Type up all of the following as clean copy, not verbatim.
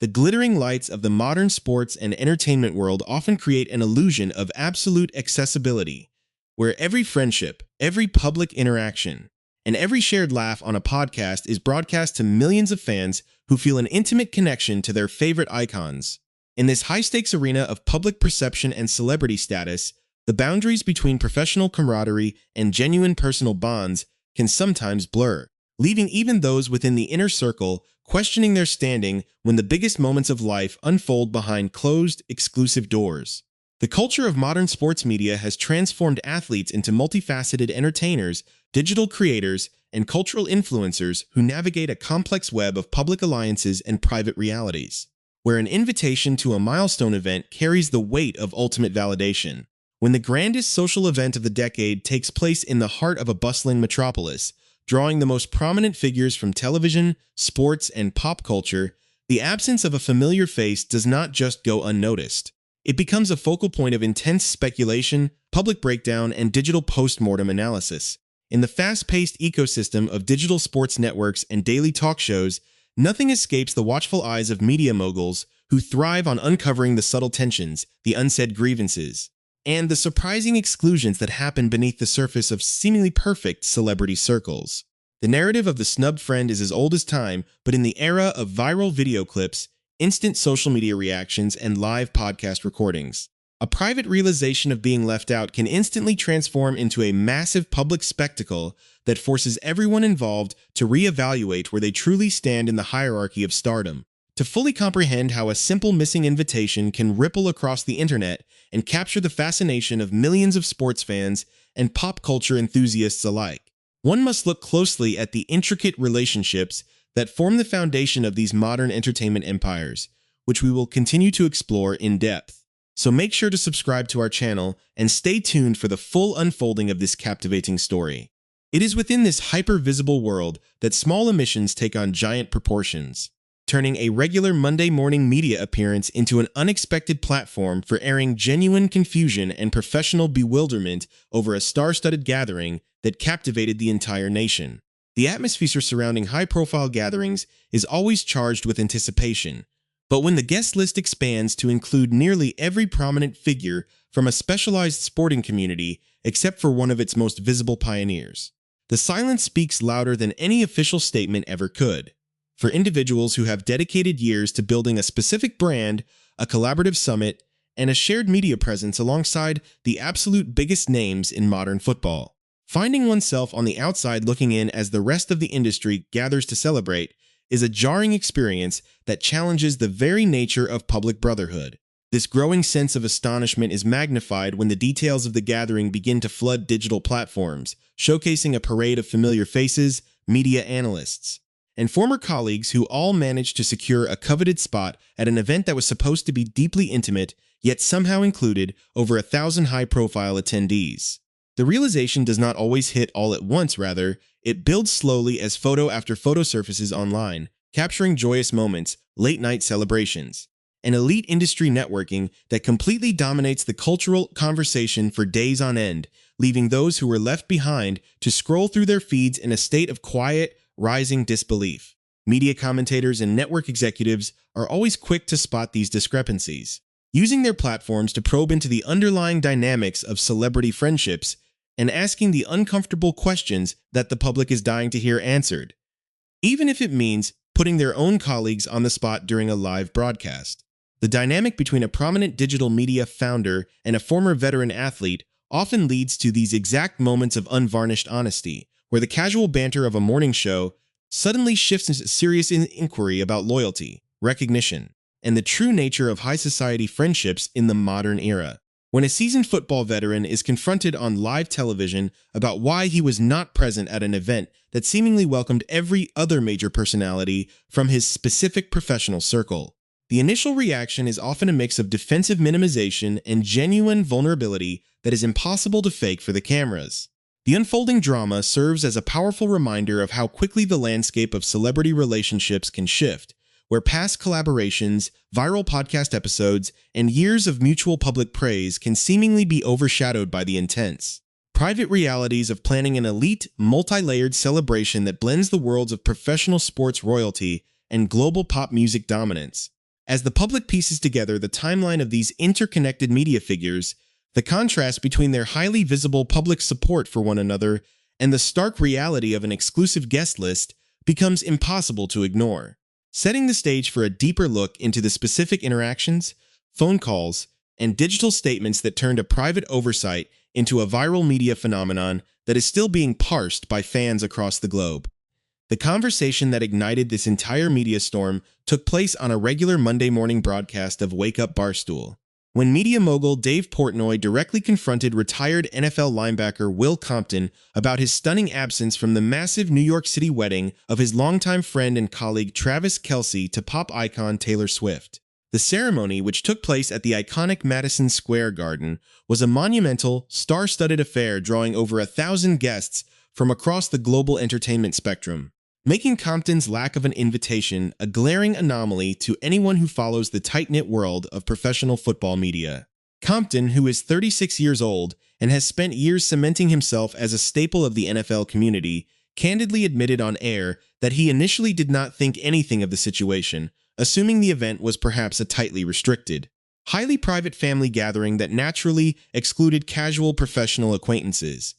The glittering lights of the modern sports and entertainment world often create an illusion of absolute accessibility, where every friendship, every public interaction, and every shared laugh on a podcast is broadcast to millions of fans who feel an intimate connection to their favorite icons. In this high-stakes arena of public perception and celebrity status, the boundaries between professional camaraderie and genuine personal bonds can sometimes blur, leaving even those within the inner circle questioning their standing when the biggest moments of life unfold behind closed, exclusive doors. The culture of modern sports media has transformed athletes into multifaceted entertainers, digital creators, and cultural influencers who navigate a complex web of public alliances and private realities, where an invitation to a milestone event carries the weight of ultimate validation. When the grandest social event of the decade takes place in the heart of a bustling metropolis, drawing the most prominent figures from television, sports, and pop culture, the absence of a familiar face does not just go unnoticed. It becomes a focal point of intense speculation, public breakdown, and digital post-mortem analysis. In the fast-paced ecosystem of digital sports networks and daily talk shows, nothing escapes the watchful eyes of media moguls who thrive on uncovering the subtle tensions, the unsaid grievances, and the surprising exclusions that happen beneath the surface of seemingly perfect celebrity circles. The narrative of the snubbed friend is as old as time, but in the era of viral video clips, instant social media reactions, and live podcast recordings, a private realization of being left out can instantly transform into a massive public spectacle that forces everyone involved to reevaluate where they truly stand in the hierarchy of stardom. To fully comprehend how a simple missing invitation can ripple across the internet and capture the fascination of millions of sports fans and pop culture enthusiasts alike, one must look closely at the intricate relationships that form the foundation of these modern entertainment empires, which we will continue to explore in depth. So make sure to subscribe to our channel and stay tuned for the full unfolding of this captivating story. It is within this hyper-visible world that small omissions take on giant proportions, turning a regular Monday morning media appearance into an unexpected platform for airing genuine confusion and professional bewilderment over a star-studded gathering that captivated the entire nation. The atmosphere surrounding high-profile gatherings is always charged with anticipation, but when the guest list expands to include nearly every prominent figure from a specialized sporting community except for one of its most visible pioneers, the silence speaks louder than any official statement ever could. For individuals who have dedicated years to building a specific brand, a collaborative summit, and a shared media presence alongside the absolute biggest names in modern football, finding oneself on the outside looking in as the rest of the industry gathers to celebrate is a jarring experience that challenges the very nature of public brotherhood. This growing sense of astonishment is magnified when the details of the gathering begin to flood digital platforms, showcasing a parade of familiar faces, media analysts, and former colleagues who all managed to secure a coveted spot at an event that was supposed to be deeply intimate, yet somehow included over 1,000 high-profile attendees. The realization does not always hit all at once, rather, it builds slowly as photo after photo surfaces online, capturing joyous moments, late-night celebrations, and elite industry networking that completely dominates the cultural conversation for days on end, leaving those who were left behind to scroll through their feeds in a state of quiet, rising disbelief. Media commentators and network executives are always quick to spot these discrepancies, using their platforms to probe into the underlying dynamics of celebrity friendships and asking the uncomfortable questions that the public is dying to hear answered, even if it means putting their own colleagues on the spot during a live broadcast. The dynamic between a prominent digital media founder and a former veteran athlete often leads to these exact moments of unvarnished honesty, where the casual banter of a morning show suddenly shifts into serious inquiry about loyalty, recognition, and the true nature of high society friendships in the modern era. When a seasoned football veteran is confronted on live television about why he was not present at an event that seemingly welcomed every other major personality from his specific professional circle, the initial reaction is often a mix of defensive minimization and genuine vulnerability that is impossible to fake for the cameras. The unfolding drama serves as a powerful reminder of how quickly the landscape of celebrity relationships can shift, where past collaborations, viral podcast episodes, and years of mutual public praise can seemingly be overshadowed by the intense, private realities of planning an elite, multi-layered celebration that blends the worlds of professional sports royalty and global pop music dominance. As the public pieces together the timeline of these interconnected media figures, the contrast between their highly visible public support for one another and the stark reality of an exclusive guest list becomes impossible to ignore. Setting the stage for a deeper look into the specific interactions, phone calls, and digital statements that turned a private oversight into a viral media phenomenon that is still being parsed by fans across the globe. The conversation that ignited this entire media storm took place on a regular Monday morning broadcast of Wake Up Barstool, when media mogul Dave Portnoy directly confronted retired NFL linebacker Will Compton about his stunning absence from the massive New York City wedding of his longtime friend and colleague Travis Kelce to pop icon Taylor Swift. The ceremony, which took place at the iconic Madison Square Garden, was a monumental, star-studded affair drawing over 1,000 guests from across the global entertainment spectrum, making Compton's lack of an invitation a glaring anomaly to anyone who follows the tight-knit world of professional football media. Compton, who is 36 years old and has spent years cementing himself as a staple of the NFL community, candidly admitted on air that he initially did not think anything of the situation, assuming the event was perhaps a tightly restricted, highly private family gathering that naturally excluded casual professional acquaintances.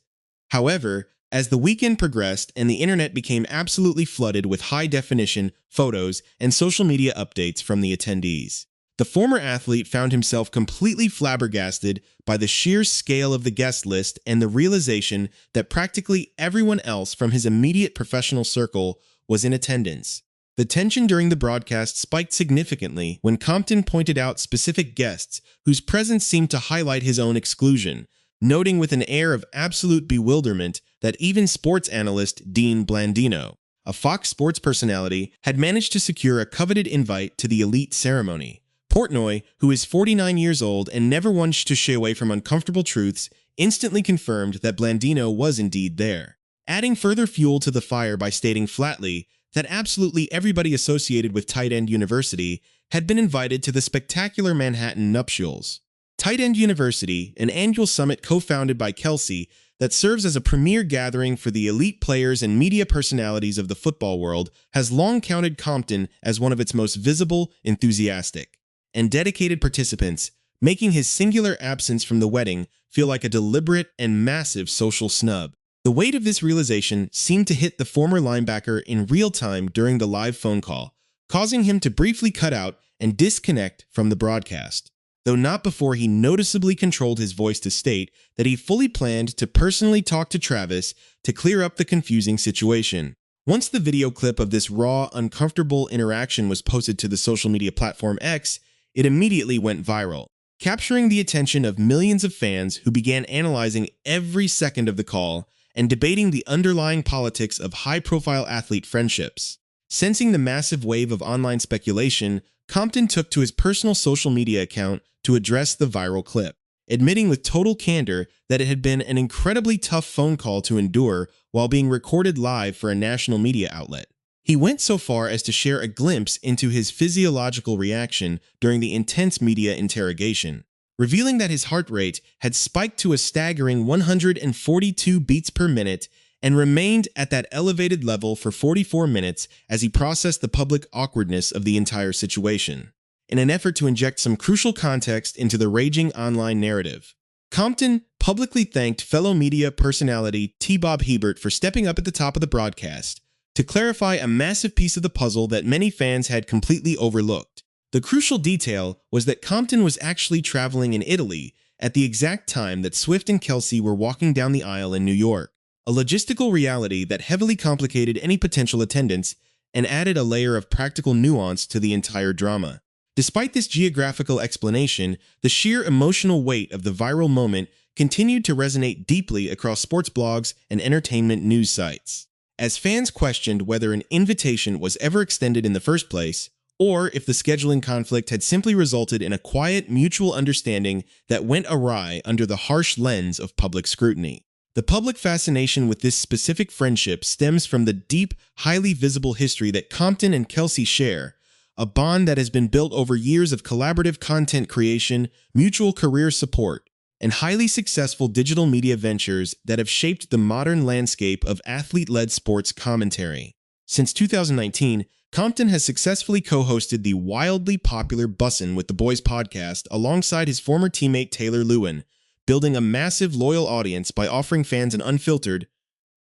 However, as the weekend progressed and the internet became absolutely flooded with high-definition photos and social media updates from the attendees, the former athlete found himself completely flabbergasted by the sheer scale of the guest list and the realization that practically everyone else from his immediate professional circle was in attendance. The tension during the broadcast spiked significantly when Compton pointed out specific guests whose presence seemed to highlight his own exclusion, noting with an air of absolute bewilderment that even sports analyst Dean Blandino, a Fox Sports personality, had managed to secure a coveted invite to the elite ceremony. Portnoy, who is 49 years old and never wanted to shy away from uncomfortable truths, instantly confirmed that Blandino was indeed there, adding further fuel to the fire by stating flatly that absolutely everybody associated with Tight End University had been invited to the spectacular Manhattan nuptials. Tight End University, an annual summit co-founded by Kelce that serves as a premier gathering for the elite players and media personalities of the football world, has long counted Compton as one of its most visible, enthusiastic, and dedicated participants, making his singular absence from the wedding feel like a deliberate and massive social snub. The weight of this realization seemed to hit the former linebacker in real time during the live phone call, causing him to briefly cut out and disconnect from the broadcast, though not before he noticeably controlled his voice to state that he fully planned to personally talk to Travis to clear up the confusing situation. Once the video clip of this raw, uncomfortable interaction was posted to the social media platform X, it immediately went viral, capturing the attention of millions of fans who began analyzing every second of the call and debating the underlying politics of high-profile athlete friendships. Sensing the massive wave of online speculation, Compton took to his personal social media account to address the viral clip, admitting with total candor that it had been an incredibly tough phone call to endure while being recorded live for a national media outlet. He went so far as to share a glimpse into his physiological reaction during the intense media interrogation, revealing that his heart rate had spiked to a staggering 142 beats per minute and remained at that elevated level for 44 minutes as he processed the public awkwardness of the entire situation, in an effort to inject some crucial context into the raging online narrative. Compton publicly thanked fellow media personality T. Bob Hebert for stepping up at the top of the broadcast to clarify a massive piece of the puzzle that many fans had completely overlooked. The crucial detail was that Compton was actually traveling in Italy at the exact time that Swift and Kelce were walking down the aisle in New York, a logistical reality that heavily complicated any potential attendance and added a layer of practical nuance to the entire drama. Despite this geographical explanation, the sheer emotional weight of the viral moment continued to resonate deeply across sports blogs and entertainment news sites, as fans questioned whether an invitation was ever extended in the first place, or if the scheduling conflict had simply resulted in a quiet mutual understanding that went awry under the harsh lens of public scrutiny. The public fascination with this specific friendship stems from the deep, highly visible history that Compton and Kelce share, a bond that has been built over years of collaborative content creation, mutual career support, and highly successful digital media ventures that have shaped the modern landscape of athlete-led sports commentary. Since 2019, Compton has successfully co-hosted the wildly popular Bussin' with the Boys podcast alongside his former teammate Taylor Lewin, building a massive loyal audience by offering fans an unfiltered,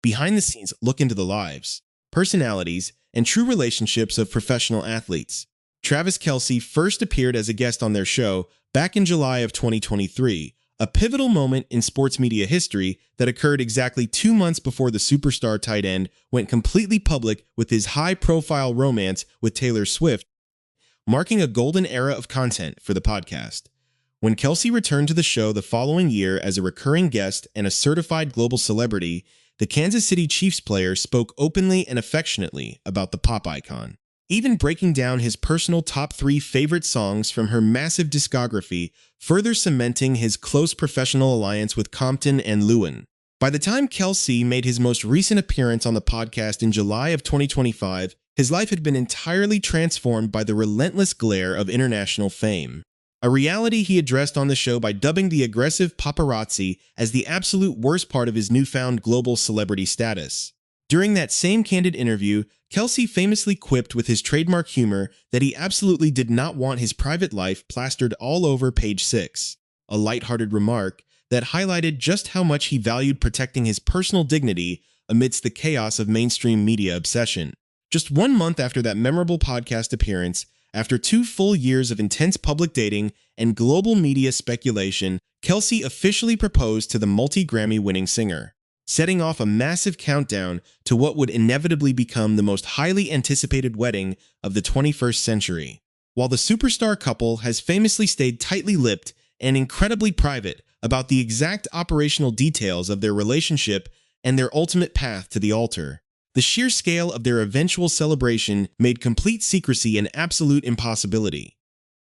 behind-the-scenes look into the lives, personalities, and true relationships of professional athletes. Travis Kelce first appeared as a guest on their show back in July of 2023, a pivotal moment in sports media history that occurred exactly 2 months before the superstar tight end went completely public with his high-profile romance with Taylor Swift, marking a golden era of content for the podcast. When Kelce returned to the show the following year as a recurring guest and a certified global celebrity, the Kansas City Chiefs player spoke openly and affectionately about the pop icon, even breaking down his personal top 3 favorite songs from her massive discography, further cementing his close professional alliance with Compton and Lewin. By the time Kelce made his most recent appearance on the podcast in July of 2025, his life had been entirely transformed by the relentless glare of international fame, a reality he addressed on the show by dubbing the aggressive paparazzi as the absolute worst part of his newfound global celebrity status. During that same candid interview, Kelce famously quipped with his trademark humor that he absolutely did not want his private life plastered all over page 6, a lighthearted remark that highlighted just how much he valued protecting his personal dignity amidst the chaos of mainstream media obsession. Just 1 month after that memorable podcast appearance, after 2 full years of intense public dating and global media speculation, Kelce officially proposed to the multi-Grammy-winning singer, setting off a massive countdown to what would inevitably become the most highly anticipated wedding of the 21st century. While the superstar couple has famously stayed tightly lipped and incredibly private about the exact operational details of their relationship and their ultimate path to the altar, the sheer scale of their eventual celebration made complete secrecy an absolute impossibility.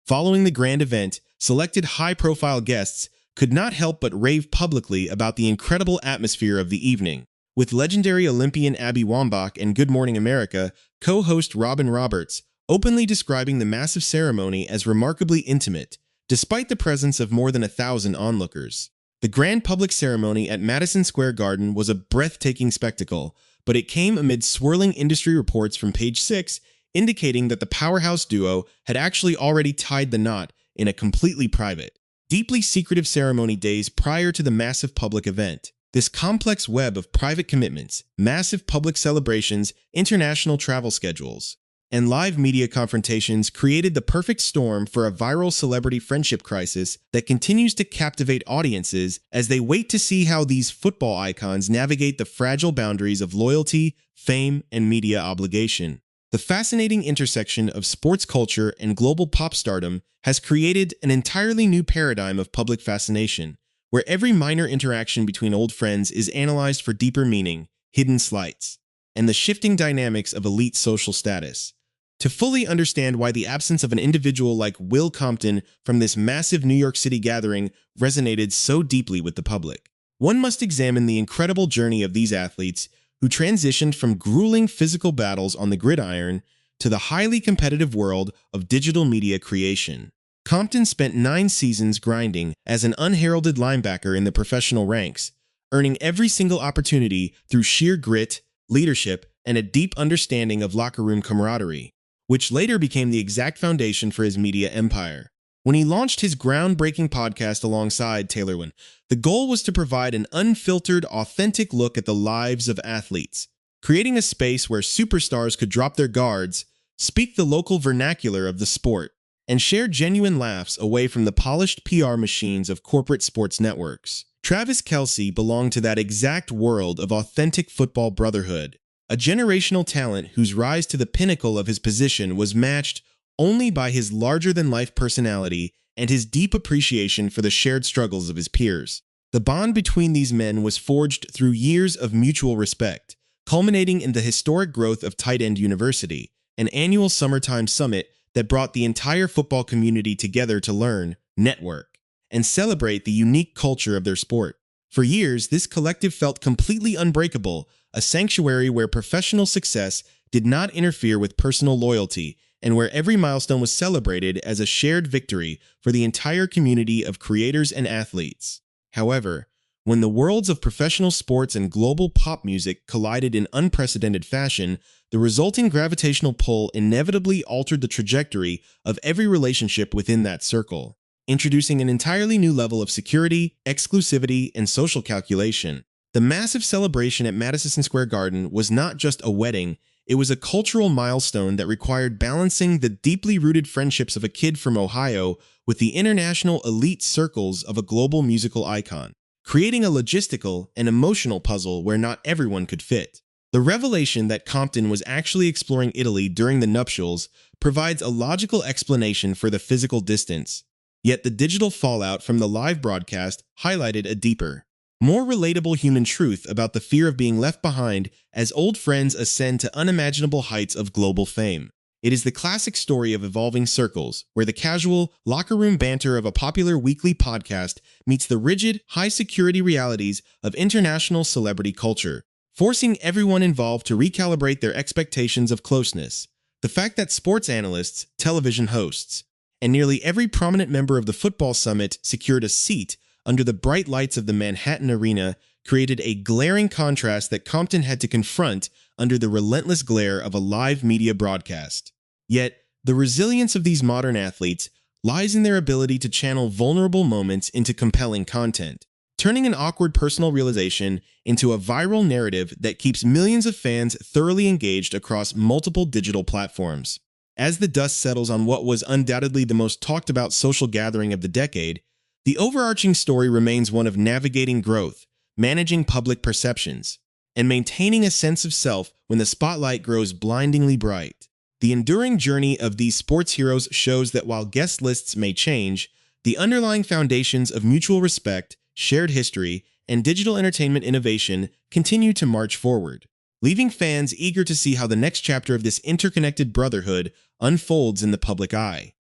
Following the grand event, selected high-profile guests could not help but rave publicly about the incredible atmosphere of the evening, with legendary Olympian Abby Wambach and Good Morning America co-host Robin Roberts openly describing the massive ceremony as remarkably intimate, despite the presence of more than 1,000 onlookers. The grand public ceremony at Madison Square Garden was a breathtaking spectacle, but it came amid swirling industry reports from page 6 indicating that the powerhouse duo had actually already tied the knot in a completely private, deeply secretive ceremony days prior to the massive public event. This complex web of private commitments, massive public celebrations, international travel schedules, and live media confrontations created the perfect storm for a viral celebrity friendship crisis that continues to captivate audiences as they wait to see how these football icons navigate the fragile boundaries of loyalty, fame, and media obligation. The fascinating intersection of sports culture and global pop stardom has created an entirely new paradigm of public fascination, where every minor interaction between old friends is analyzed for deeper meaning, hidden slights, and the shifting dynamics of elite social status. To fully understand why the absence of an individual like Will Compton from this massive New York City gathering resonated so deeply with the public, one must examine the incredible journey of these athletes who transitioned from grueling physical battles on the gridiron to the highly competitive world of digital media creation. Compton spent 9 seasons grinding as an unheralded linebacker in the professional ranks, earning every single opportunity through sheer grit, leadership, and a deep understanding of locker room camaraderie, which later became the exact foundation for his media empire. When he launched his groundbreaking podcast alongside Taylor Lewin, the goal was to provide an unfiltered, authentic look at the lives of athletes, creating a space where superstars could drop their guards, speak the local vernacular of the sport, and share genuine laughs away from the polished PR machines of corporate sports networks. Travis Kelce belonged to that exact world of authentic football brotherhood, a generational talent whose rise to the pinnacle of his position was matched only by his larger-than-life personality and his deep appreciation for the shared struggles of his peers. The bond between these men was forged through years of mutual respect, culminating in the historic growth of Tight End University, an annual summertime summit that brought the entire football community together to learn, network, and celebrate the unique culture of their sport. For years, this collective felt completely unbreakable, a sanctuary where professional success did not interfere with personal loyalty, and where every milestone was celebrated as a shared victory for the entire community of creators and athletes. However, When the worlds of professional sports and global pop music collided in unprecedented fashion, the resulting gravitational pull inevitably altered the trajectory of every relationship within that circle, introducing an entirely new level of security, exclusivity, and social calculation. The massive celebration at Madison Square Garden was not just a wedding, it was a cultural milestone that required balancing the deeply rooted friendships of a kid from Ohio with the international elite circles of a global musical icon, creating a logistical and emotional puzzle where not everyone could fit. The revelation that Compton was actually exploring Italy during the nuptials provides a logical explanation for the physical distance, yet the digital fallout from the live broadcast highlighted a deeper, more relatable human truth about the fear of being left behind as old friends ascend to unimaginable heights of global fame. It is the classic story of evolving circles, where the casual, locker-room banter of a popular weekly podcast meets the rigid, high-security realities of international celebrity culture, forcing everyone involved to recalibrate their expectations of closeness. The fact that sports analysts, television hosts, and nearly every prominent member of the football summit secured a seat under the bright lights of the Manhattan Arena created a glaring contrast that Compton had to confront under the relentless glare of a live media broadcast. Yet, the resilience of these modern athletes lies in their ability to channel vulnerable moments into compelling content, turning an awkward personal realization into a viral narrative that keeps millions of fans thoroughly engaged across multiple digital platforms. As the dust settles on what was undoubtedly the most talked about social gathering of the decade, the overarching story remains one of navigating growth, managing public perceptions, and maintaining a sense of self when the spotlight grows blindingly bright. The enduring journey of these sports heroes shows that while guest lists may change, the underlying foundations of mutual respect, shared history, and digital entertainment innovation continue to march forward, leaving fans eager to see how the next chapter of this interconnected brotherhood unfolds in the public eye.